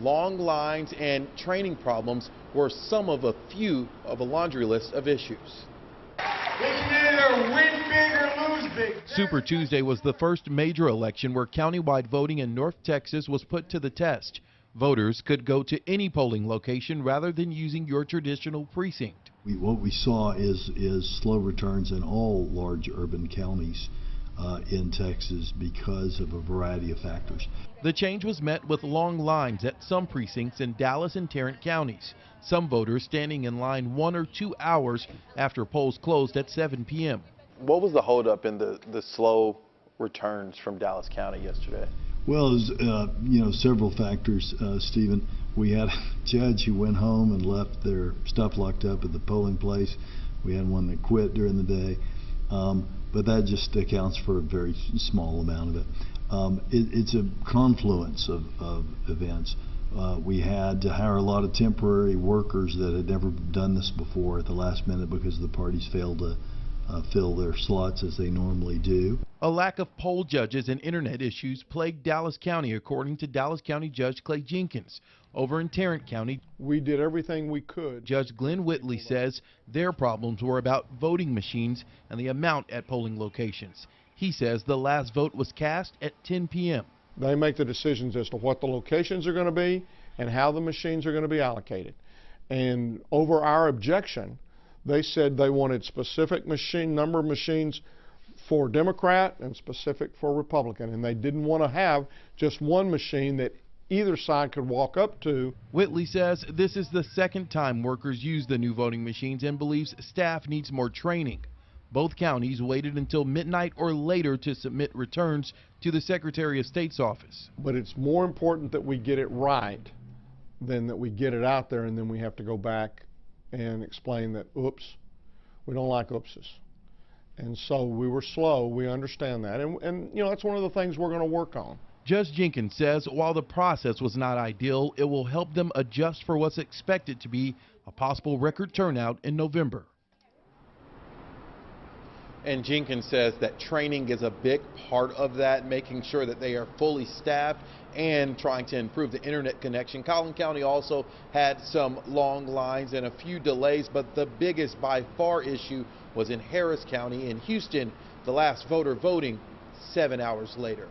Long lines and training problems were some of a few of a laundry list of issues. It's either win big or lose big. Super Tuesday was the first major election where countywide voting in North Texas was put to the test. Voters could go to any polling location rather than using your traditional precinct. What we saw is slow returns in all large urban counties in Texas because of a variety of factors. The change was met with long lines at some precincts in Dallas and Tarrant counties. Some voters standing in line 1 or 2 hours after polls closed at 7 p.m. What was the holdup in the slow returns from Dallas County yesterday? Well, it was, several factors, Stephen. We had a judge who went home and left their stuff locked up at the polling place. We had one that quit during the day. But that just accounts for a very small amount of it. It's a confluence of events. We had to hire a lot of temporary workers that had never done this before at the last minute because the parties failed to fill their slots as they normally do. A lack of poll judges and internet issues plagued Dallas County, according to Dallas County Judge Clay Jenkins. Over in Tarrant County, we did everything we could. Judge Glenn Whitley says their problems were about voting machines and the amount at polling locations. He says the last vote was cast at 10 p.m. They make the decisions as to what the locations are going to be and how the machines are going to be allocated. And over our objection, they said they wanted specific number of machines for Democrat and specific for Republican, and they didn't want to have just one machine that either side could walk up to. Whitley says this is the second time workers use the new voting machines and believes staff needs more training. Both counties waited until midnight or later to submit returns to the Secretary of State's office. But it's more important that we get it right than that we get it out there and then we have to go back and explain that, oops, we don't like oopses. And so we were slow, we understand that, and that's one of the things we're going to work on. Judge Jenkins says while the process was not ideal, it will help them adjust for what's expected to be a possible record turnout in November. And Jenkins says that training is a big part of that, making sure that they are fully staffed and trying to improve the internet connection. Collin County also had some long lines and a few delays, but the biggest by far issue was in Harris County in Houston, the last voter voting 7 hours later.